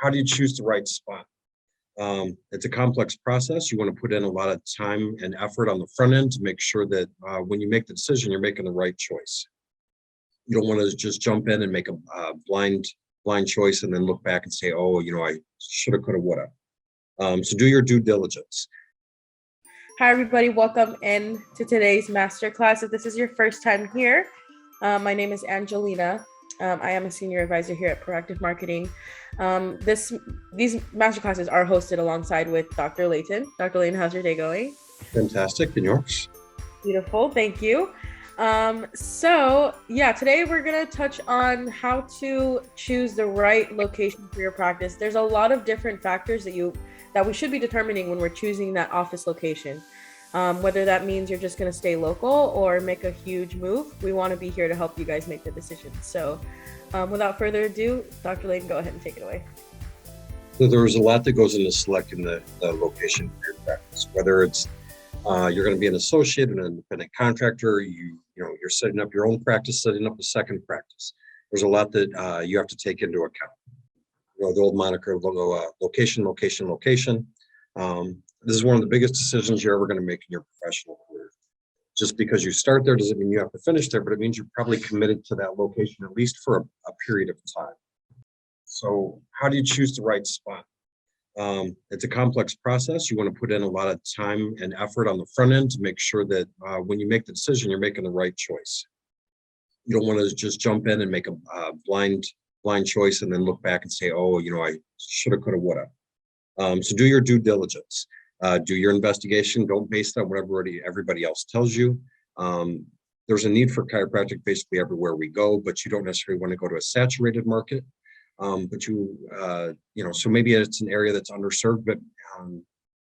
how do you choose the right spot? It's a complex process. You want to put in a lot of time and effort on the front end to make sure that when you make the decision, you're making the right choice. You don't want to just jump in and make a blind choice and then look back and say, oh, I shoulda, coulda, woulda. So do your due diligence. Hi, everybody. Welcome in to today's masterclass. If this is your first time here, my name is Angelina. I am a senior advisor here at Proactive Marketing. These masterclasses are hosted alongside with Dr. Layton. Dr. Layton, how's your day going? Fantastic. And yours? Beautiful. Thank you. Today we're going to touch on how to choose the right location for your practice. There's a lot of different factors that we should be determining when we're choosing that office location. Whether that means you're just going to stay local or make a huge move, we want to be here to help you guys make the decision. So without further ado, Dr. Layton, go ahead and take it away. So there's a lot that goes into selecting the location for your practice, whether it's you're going to be an associate, an independent contractor, you're setting up your own practice, setting up a second practice. There's a lot that you have to take into account. The old moniker of location. This is one of the biggest decisions you're ever going to make in your professional career. Just because you start there doesn't mean you have to finish there, but it means you're probably committed to that location at least for a period of time. So how do you choose the right spot? It's a complex process. You want to put in a lot of time and effort on the front end to make sure that when you make the decision, you're making the right choice. You don't want to just jump in and make a blind choice and then look back and say, oh, I shoulda, coulda, woulda. So do your due diligence. Do your investigation. Don't base it on what everybody else tells you. There's a need for chiropractic basically everywhere we go, but you don't necessarily want to go to a saturated market. So maybe it's an area that's underserved, but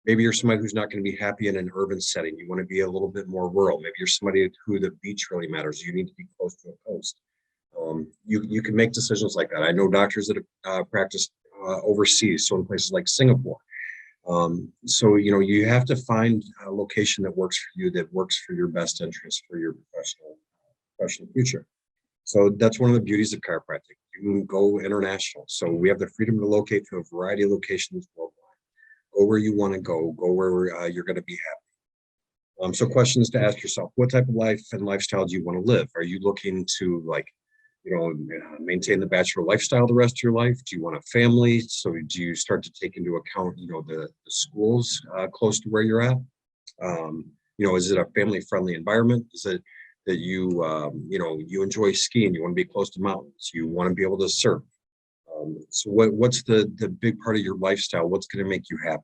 maybe you're somebody who's not going to be happy in an urban setting. You want to be a little bit more rural. Maybe you're somebody who the beach really matters. You need to be close to a coast. You can make decisions like that. I know doctors that have practiced overseas, so in places like Singapore. You have to find a location that works for you, that works for your best interest for your professional future. So that's one of the beauties of chiropractic. You can go international. So we have the freedom to locate to a variety of locations worldwide. Go where you want to go where you're going to be happy. So questions to ask yourself: what type of life and lifestyle do you want to live? Are you looking to maintain the bachelor lifestyle the rest of your life? Do you want a family? So do you start to take into account, the schools close to where you're at? Is it a family-friendly environment? Is it that you enjoy skiing? You want to be close to mountains. You want to be able to surf. So what's the big part of your lifestyle? What's going to make you happy?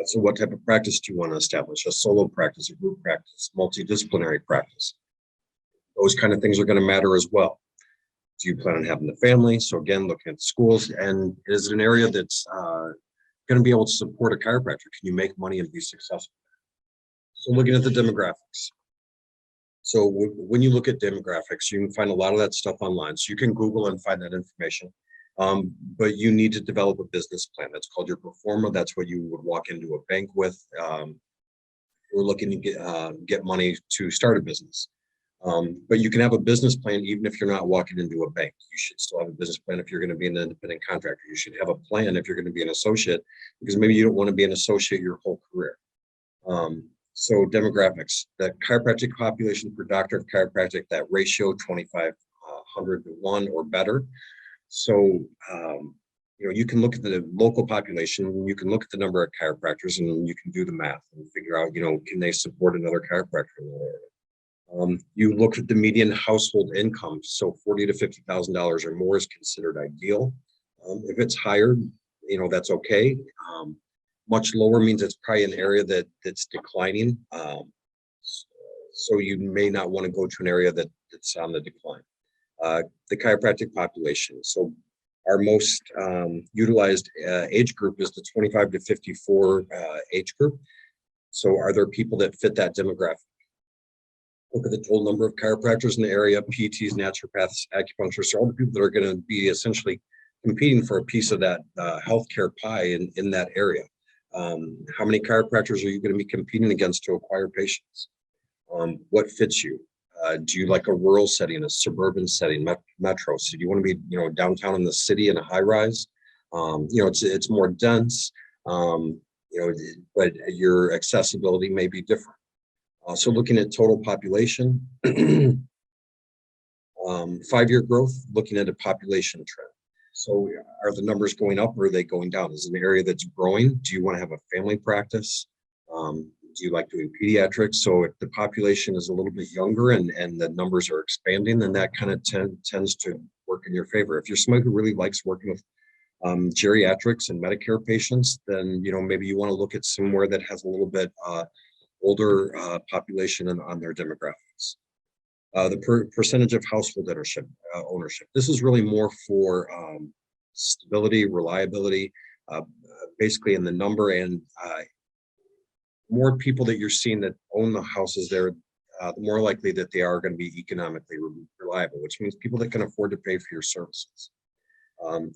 So what type of practice do you want to establish? A solo practice, a group practice, multidisciplinary practice? Those kind of things are going to matter as well. Do you plan on having the family? So again, looking at schools, and is it an area that's going to be able to support a chiropractor? Can you make money and be successful? So looking at the demographics. So when you look at demographics, you can find a lot of that stuff online. So you can Google and find that information. But you need to develop a business plan. That's called your pro forma. That's what you would walk into a bank with. We're looking to get money to start a business. But you can have a business plan even if you're not walking into a bank. You should still have a business plan if you're going to be an independent contractor. You should have a plan if you're going to be an associate, because maybe you don't want to be an associate your whole career. So demographics: the chiropractic population per doctor of chiropractic, that ratio 2,500 to 1 or better. So you can look at the local population, you can look at the number of chiropractors, and you can do the math and figure out, can they support another chiropractor in that area? You look at the median household income, so $40,000 to $50,000 or more is considered ideal. If it's higher, that's okay. Much lower means it's probably an area that's declining. So you may not want to go to an area that's on the decline. The chiropractic population. So our most utilized age group is the 25 to 54 age group. So are there people that fit that demographic? Look at the total number of chiropractors in the area, PTs, naturopaths, acupuncturists, all the people that are going to be essentially competing for a piece of that healthcare pie in that area. How many chiropractors are you going to be competing against to acquire patients? What fits you? Do you like a rural setting, a suburban setting, metro? So do you want to be, downtown in the city in a high rise? It's more dense, but your accessibility may be different. So looking at total population, 5-year growth, looking at a population trend. So are the numbers going up or are they going down? Is it an area that's growing? Do you want to have a family practice? Do you like doing pediatrics? So if the population is a little bit younger and the numbers are expanding, then that kind of tends to work in your favor. If you're somebody who really likes working with geriatrics and Medicare patients, then maybe you want to look at somewhere that has a little bit older population on their demographics. The percentage of household ownership. This is really more for stability, reliability, basically in the number, and more people that you're seeing that own the houses there, the more likely that they are going to be economically reliable, which means people that can afford to pay for your services.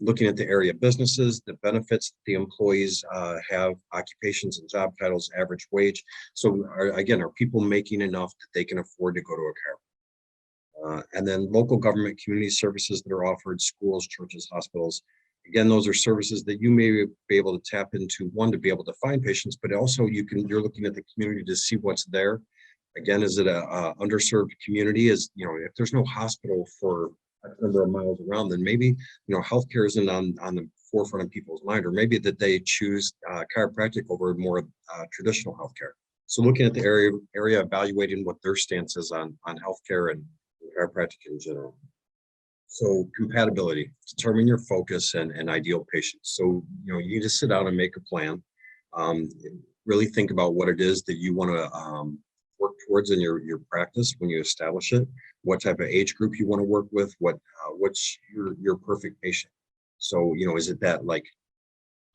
Looking at the area businesses, the benefits that the employees have, occupations and job titles, average wage. So are people making enough that they can afford to go to a chiropractor? And then local government community services that are offered, schools, churches, hospitals. Again, those are services that you may be able to tap into, one, to be able to find patients, but also you're looking at the community to see what's there. Again, is it a underserved community? If there's no hospital for a number of miles around, then maybe, healthcare isn't on the forefront of people's mind, or maybe that they choose chiropractic over more traditional healthcare. So looking at the area, evaluating what their stance is on healthcare and chiropractic in general. So compatibility, determine your focus and ideal patients. So, you need to sit down and make a plan. Really think about what it is that you want to work towards in your practice when you establish it, what type of age group you want to work with, what's your perfect patient. So, is it that like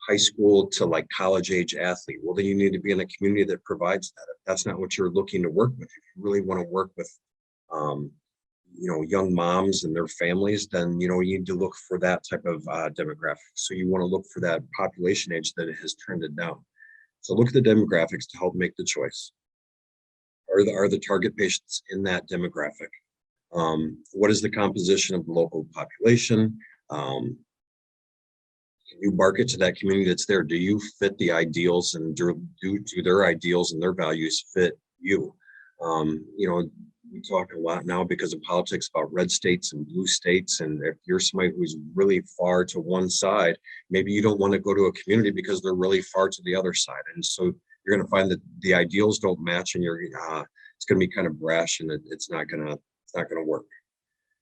high school to like college age athlete? Well, then you need to be in a community that provides that. If that's not what you're looking to work with, if you really want to work with young moms and their families, then you need to look for that type of demographic. So you want to look for that population age that has trended down. So look at the demographics to help make the choice. Are the target patients in that demographic? What is the composition of the local population? Can you market to that community that's there? Do you fit the ideals, and do their ideals and their values fit you? We talk a lot now because of politics about red states and blue states. And if you're somebody who's really far to one side, maybe you don't want to go to a community because they're really far to the other side. And so you're going to find that the ideals don't match, and it's going to be kind of brash, and it's not going to work.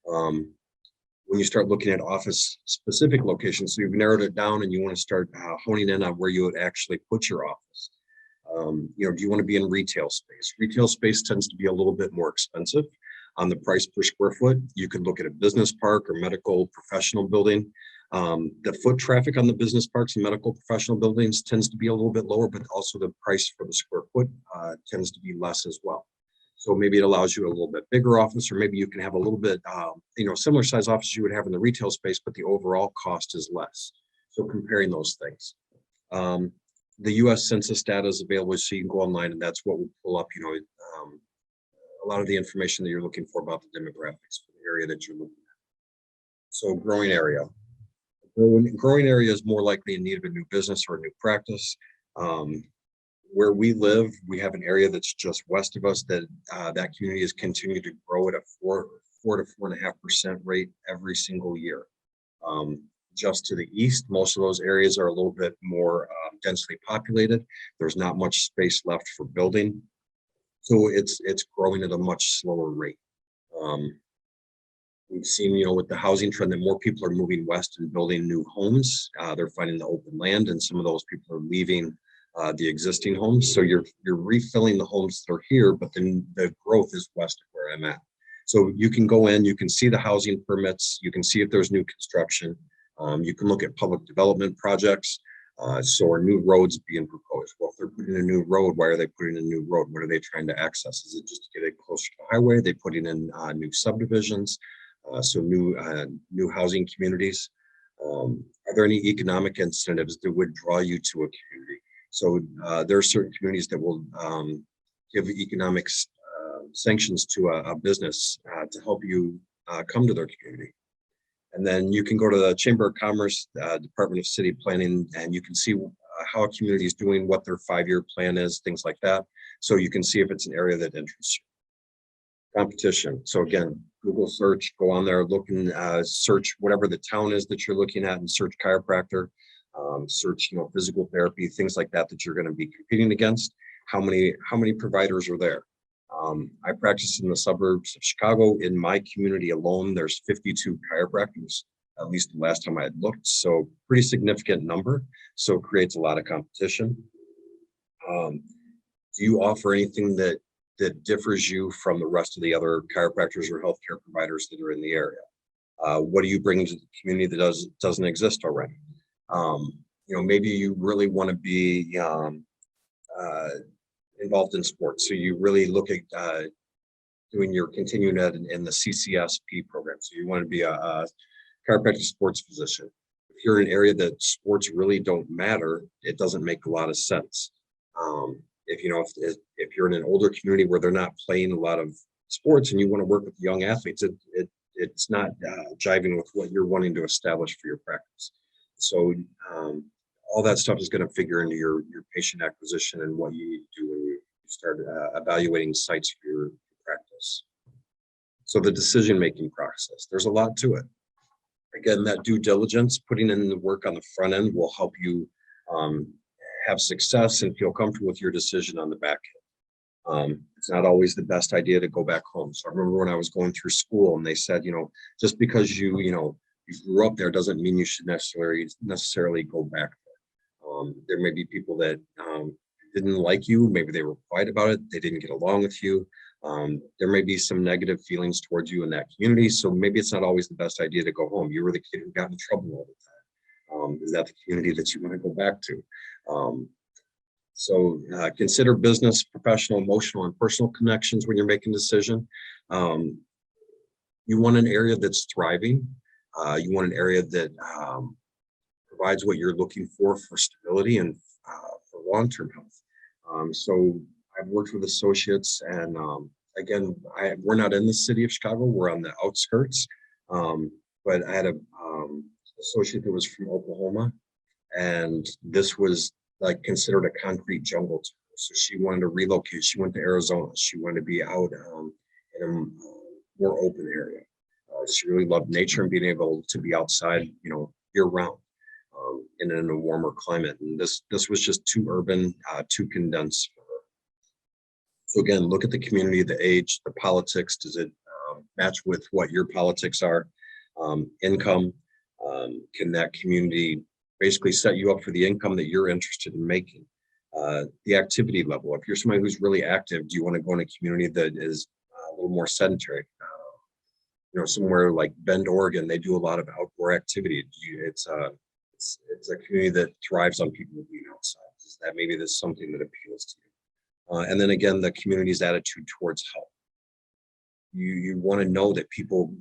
When you start looking at office specific locations, so you've narrowed it down and you want to start honing in on where you would actually put your office. Do you want to be in retail space? Retail space tends to be a little bit more expensive on the price per square foot. You could look at a business park or medical professional building. The foot traffic on the business parks and medical professional buildings tends to be a little bit lower, but also the price for the square foot tends to be less as well. So maybe it allows you a little bit bigger office, or maybe you can have a little bit, similar size office you would have in the retail space, but the overall cost is less. So comparing those things. The U.S. Census data is available, so you can go online, and that's what will pull up, a lot of the information that you're looking for about the demographics for the area that you're looking at. So growing area. Growing area is more likely in need of a new business or a new practice. Where we live, we have an area that's just west of us that community has continued to grow at a 4 to 4.5% rate every single year. Just to the east, most of those areas are a little bit more densely populated. There's not much space left for building, so it's growing at a much slower rate. We've seen, with the housing trend, that more people are moving west and building new homes. They're finding the open land, and some of those people are leaving the existing homes. So you're refilling the homes that are here, but then the growth is west of where I'm at. So you can go in, you can see the housing permits, you can see if there's new construction. You can look at public development projects. So are new roads being proposed? Well, if they're putting in a new road, why are they putting in a new road? What are they trying to access? Is it just to get it closer to the highway? Are they putting in new subdivisions? So new housing communities. Are there any economic incentives that would draw you to a community? So there are certain communities that will give economic sanctions to a business to help you come to their community. And then you can go to the Chamber of Commerce, Department of City Planning, and you can see how a community is doing, what their 5-year plan is, things like that. So you can see if it's an area that interests you. Competition. So again, Google search, go on there, look and search whatever the town is that you're looking at, and search chiropractor, search, physical therapy, things like that you're going to be competing against. How many providers are there? I practice in the suburbs of Chicago. In my community alone, there's 52 chiropractors, at least the last time I had looked. So pretty significant number. So it creates a lot of competition. Do you offer anything that differs you from the rest of the other chiropractors or healthcare providers that are in the area? What do you bring to the community that doesn't exist already? Maybe you really want to be involved in sports. So you really look at doing your continuing ed in the CCSP program. So you want to be a chiropractic sports physician. If you're in an area that sports really don't matter, it doesn't make a lot of sense. If you're in an older community where they're not playing a lot of sports and you want to work with young athletes, it's not jiving with what you're wanting to establish for your practice. So all that stuff is going to figure into your patient acquisition and what you need to do when you start evaluating sites for your practice. So the decision-making process, there's a lot to it. Again, that due diligence, putting in the work on the front end will help you have success and feel comfortable with your decision on the back end. It's not always the best idea to go back home. So I remember when I was going through school and they said, just because you grew up there doesn't mean you should necessarily go back there. There may be people that didn't like you. Maybe they were quiet about it. They didn't get along with you. There may be some negative feelings towards you in that community. So maybe it's not always the best idea to go home. You were the kid who got in trouble all the time. Is that the community that you want to go back to? So consider business, professional, emotional, and personal connections when you're making a decision. You want an area that's thriving. You want an area that provides what you're looking for stability and for long-term health. So I've worked with associates, and again, we're not in the city of Chicago. We're on the outskirts. But I had a associate that was from Oklahoma, and this was like considered a concrete jungle to her. So she wanted to relocate. She went to Arizona. She wanted to be out in a more open area. She really loved nature and being able to be outside, year round, and in a warmer climate. And this was just too urban, too condensed for her. So again, look at the community, the age, the politics. Does it match with what your politics are? Income. Can that community basically set you up for the income that you're interested in making? The activity level. If you're somebody who's really active, do you want to go in a community that is a little more sedentary? Somewhere like Bend, Oregon, they do a lot of outdoor activity. It's a community that thrives on people being outside. That maybe there's something that appeals to you. And then again, the community's attitude towards health. You want to know that people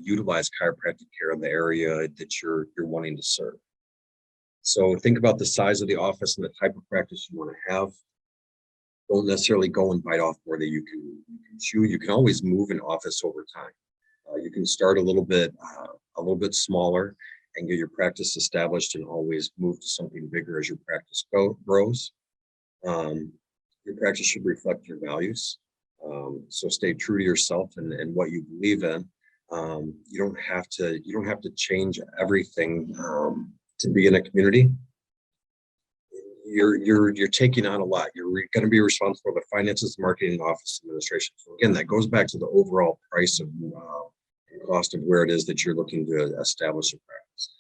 utilize chiropractic care in the area that you're wanting to serve. So think about the size of the office and the type of practice you want to have. Don't necessarily go and bite off more than you can chew. You can always move an office over time. You can start a little bit smaller and get your practice established, and always move to something bigger as your practice grows. Your practice should reflect your values. So stay true to yourself and what you believe in. You don't have to change everything to be in a community. You're taking on a lot. You're going to be responsible for the finances, marketing, and office administration. So again, that goes back to the overall price of cost of where it is that you're looking to establish a practice.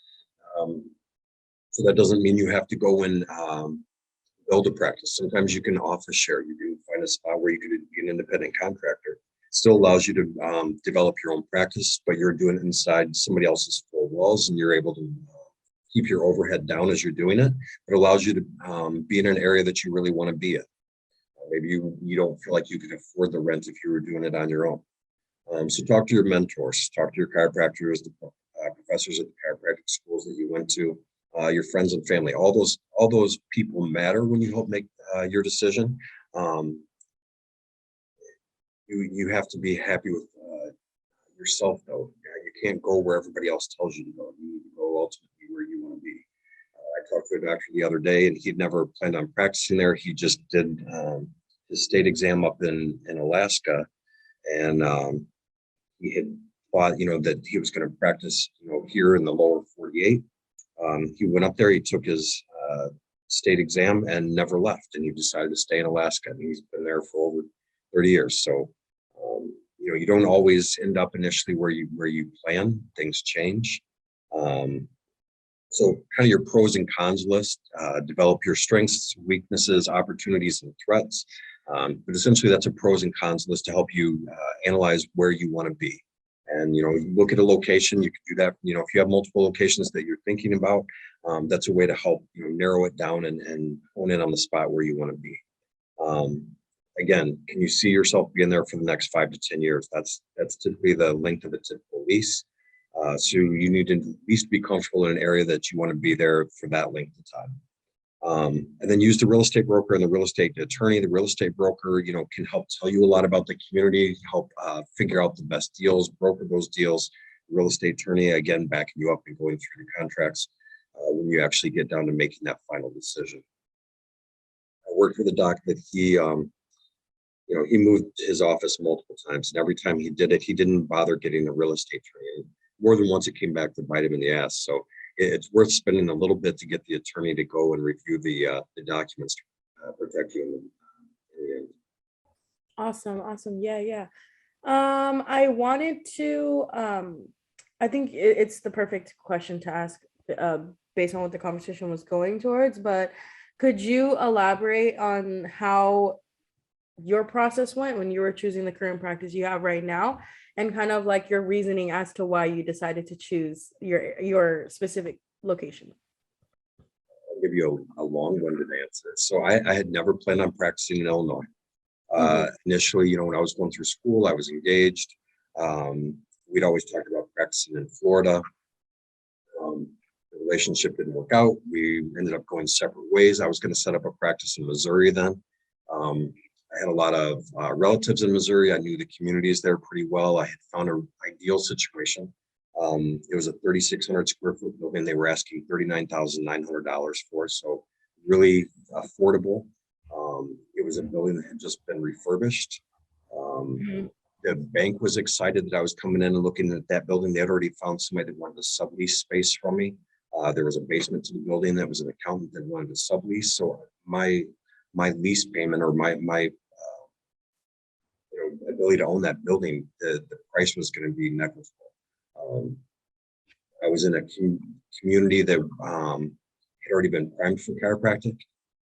So that doesn't mean you have to go and build a practice. Sometimes you can office share. You can find a spot where you can be an independent contractor. It still allows you to develop your own practice, but you're doing it inside somebody else's four walls, and you're able to keep your overhead down as you're doing it. It allows you to be in an area that you really want to be in. Maybe you don't feel like you could afford the rent if you were doing it on your own. So talk to your mentors, talk to your chiropractors, the professors at the chiropractic schools that you went to, your friends and family. All those people matter when you help make your decision. You have to be happy with yourself, though. You can't go where everybody else tells you to go. You need to go ultimately where you want to be. I talked to a doctor the other day, and he'd never planned on practicing there. He just did his state exam up in Alaska, and he had thought, that he was going to practice, here in the lower 48. He went up there, he took his state exam and never left, and he decided to stay in Alaska, and he's been there for over 30 years. So, you don't always end up initially where you plan. Things change. So kind of your pros and cons list, develop your strengths, weaknesses, opportunities, and threats. But essentially that's a pros and cons list to help you analyze where you want to be. And, look at a location, you can do that. If you have multiple locations that you're thinking about, that's a way to help, narrow it down and hone in on the spot where you want to be. Again, can you see yourself being there for the next 5 to 10 years? That's typically the length of a typical lease. So you need to at least be comfortable in an area that you want to be there for that length of time. And then use the real estate broker and the real estate attorney. The real estate broker, can help tell you a lot about the community, help figure out the best deals, broker those deals. The real estate attorney, again, backing you up and going through the contracts when you actually get down to making that final decision. I worked with a doc that he moved his office multiple times, and every time he did it, he didn't bother getting a real estate attorney. More than once, it came back to bite him in the ass. So it's worth spending a little bit to get the attorney to go and review the documents to protect you in the end. Awesome. Yeah. I wanted to, I think it's the perfect question to ask based on what the conversation was going towards, but could you elaborate on how your process went when you were choosing the current practice you have right now, and kind of like your reasoning as to why you decided to choose your specific location? I'll give you a long-winded answer. So I had never planned on practicing in Illinois. Initially, when I was going through school, I was engaged. We'd always talked about practicing in Florida. The relationship didn't work out. We ended up going separate ways. I was going to set up a practice in Missouri then. I had a lot of relatives in Missouri. I knew the communities there pretty well. I had found an ideal situation. It was a 3,600 square foot building. They were asking $39,900 for, so really affordable. It was a building that had just been refurbished. The bank was excited that I was coming in and looking at that building. They had already found somebody that wanted to sublease space from me. There was a basement to the building that was an accountant that wanted to sublease. So my lease payment, or my ability to own that building, the price was going to be negligible. I was in a community that had already been primed for chiropractic.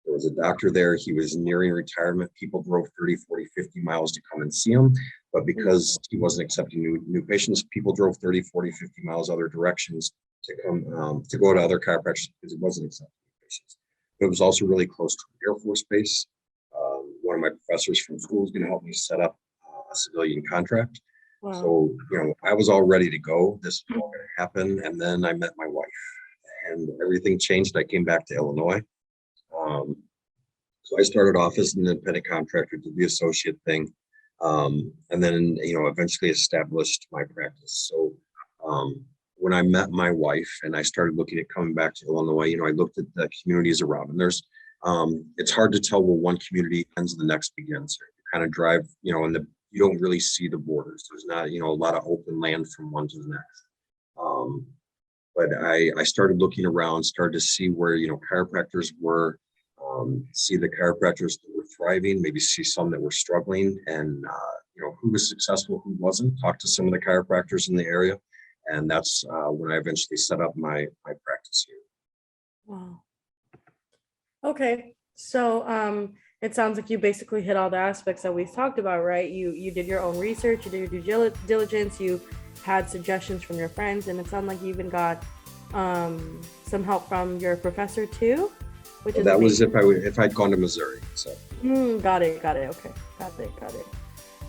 There was a doctor there. He was nearing retirement. People drove 30, 40, 50 miles to come and see him. But because he wasn't accepting new patients, people drove 30, 40, 50 miles other directions to come to go to other chiropractors because he wasn't accepting new patients. It was also really close to the Air Force Base. One of my professors from school is going to help me set up a civilian contract. Wow. So, I was all ready to go. This was all going to happen. And then I met my wife, and everything changed. I came back to Illinois. So I started off as an independent contractor, did the associate thing, and then, eventually established my practice. So when I met my wife and I started looking at coming back to Illinois, I looked at the communities around, and it's hard to tell where one community ends and the next begins. You kind of drive, and you don't really see the borders. There's not, a lot of open land from one to the next. But I started looking around, started to see where, chiropractors were, see the chiropractors that were thriving, maybe see some that were struggling, and, who was successful, who wasn't, talk to some of the chiropractors in the area. And that's when I eventually set up my practice here. Wow. Okay. So it sounds like you basically hit all the aspects that we've talked about, right? You did your own research, you did your due diligence, you had suggestions from your friends, and it sounded like you even got some help from your professor too, which is amazing. Was if I'd gone to Missouri. So got it. Okay, got it.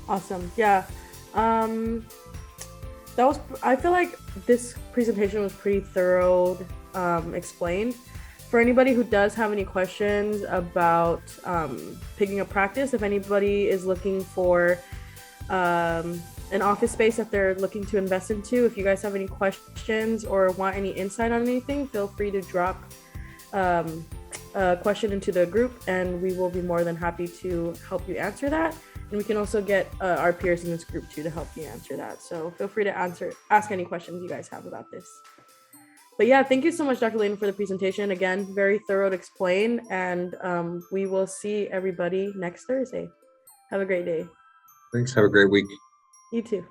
Awesome. Yeah. I feel like this presentation was pretty thorough, explained. For anybody who does have any questions about picking a practice, if anybody is looking for an office space that they're looking to invest into. If you guys have any questions or want any insight on anything, feel free to drop a question into the group, and we will be more than happy to help you answer that. And we can also get our peers in this group too to help you answer that. So feel free to ask any questions you guys have about this. But yeah, thank you so much, Dr. Layton, for the presentation. Again, very thorough to explain, and we will see everybody next Thursday. Have a great day. Thanks. Have a great week. You too.